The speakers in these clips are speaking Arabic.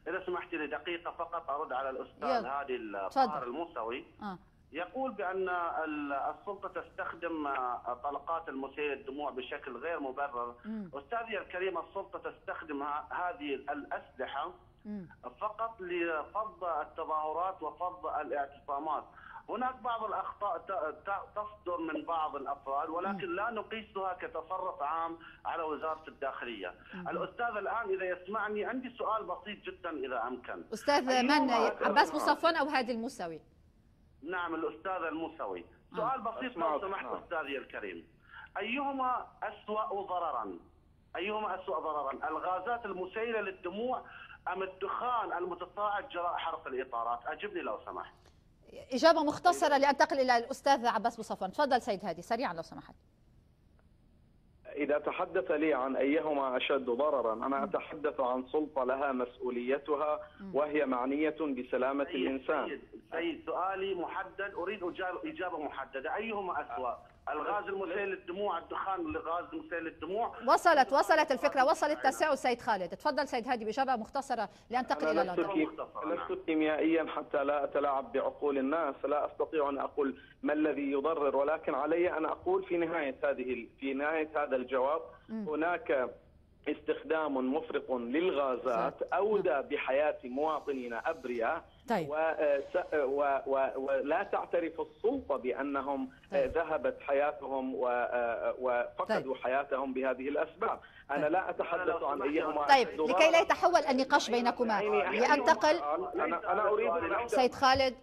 إذا سمحت لي دقيقة فقط أرد على الأستاذ هادي طاهر الموسوي. يقول بأن السلطة تستخدم طلقات المسيل الدموع بشكل غير مبرر. أستاذي الكريم، السلطة تستخدم هذه الأسلحة فقط لفض التظاهرات وفض الاعتصامات. هناك بعض الأخطاء تصدر من بعض الأفراد، ولكن لا نقيسها كتصرف عام على وزارة الداخلية. الأستاذ الآن إذا يسمعني عندي سؤال بسيط جدا إذا أمكن. أستاذ من؟ عباس بوصفون أو هادي الموسوي؟ نعم الأستاذ الموسوي. سؤال بسيط لو سمحت أستاذي الكريم، أيهما أسوأ ضررا؟ أيهما أسوأ ضررا؟ الغازات المسيلة للدموع أم الدخان المتصاعد جراء حرق الإطارات؟ أجبني لو سمحت. إجابة مختصرة لأنتقل إلى الأستاذ عباس بوصفون. تفضل سيد هادي سريعا لو سمحت. إذا تحدث لي عن أيهما أشد ضررا، أنا أتحدث عن سلطة لها مسؤوليتها وهي معنية بسلامة الإنسان. سيد سؤالي محدد، أريد إجابة محددة. أيهما أسوأ؟ الغاز المسيل للدموع، الدخان للغاز المسيل للدموع؟ وصلت الفكرة، وصل التساؤل سيد خالد. تفضل سيد هادي بإجابة مختصرة لأنتقل إلى لندن. لست كيميائيا حتى لا أتلاعب بعقول الناس، لا أستطيع أن أقول ما الذي يضرر، ولكن علي أن أقول في نهاية هذا الجواب هناك استخدام مفرط للغازات أودى بحياة مواطنين أبرياء. طيب. ولا تعترف السلطة بأنهم ذهبت حياتهم وفقدوا حياتهم بهذه الأسباب. أنا لا أتحدث عن أيهما. طيب، لكي لا يتحول النقاش بينكما لأنتقل. أنا أريد سيد خالد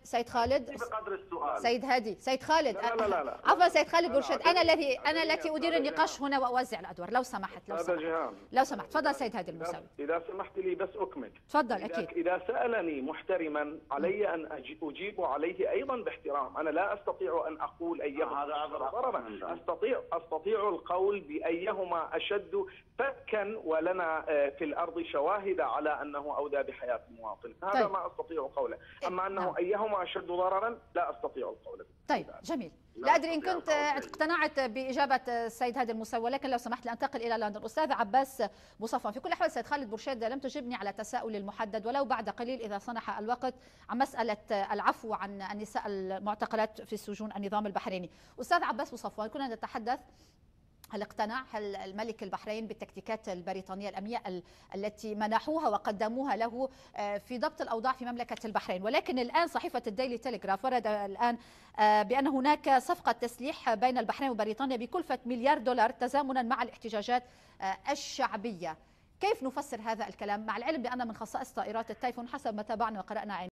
سيد هادي سيد خالد عفوا سيد خالد برشد، أنا التي أدير النقاش هنا وأوزع الأدوار لو سمحت. لو سمحت تفضل سيد هادي الموسوي. إذا سمحت لي بس أكمل. تفضل. أكيد إذا سألني محترما علي أن أجيب عليه أيضا باحترام. أنا لا أستطيع أن أقول أيهما ضررا، أستطيع القول بأيهما أشد فكا، ولنا في الأرض شواهد على أنه أودى بحياة المواطن. هذا ما أستطيع قوله. أما أنه أيهما أشد ضررا لا أستطيع القول. طيب جميل. لا أدري إن كنت اقتنعت بإجابة السيد هادي الموسوي، ولكن لو سمحت لأنتقل إلى لندن. أستاذ عباس بوصفون، في كل الأحوال سيد خالد برشيد لم تجبني على تساؤل المحدد ولو بعد قليل إذا سنح الوقت عن مسألة العفو عن النساء المعتقلات في سجون النظام البحريني. أستاذ عباس بوصفون، كنا نتحدث هل اقتنع الملك البحرين بالتكتيكات البريطانية الأمنية التي منحوها وقدموها له في ضبط الأوضاع في مملكة البحرين، ولكن الآن صحيفة الديلي تيليغراف ورد الآن بأن هناك صفقة تسليح بين البحرين وبريطانيا بكلفة $1 مليار تزامنا مع الاحتجاجات الشعبية. كيف نفسر هذا الكلام مع العلم بأن من خصائص طائرات التايفون حسب ما تابعنا وقرأنا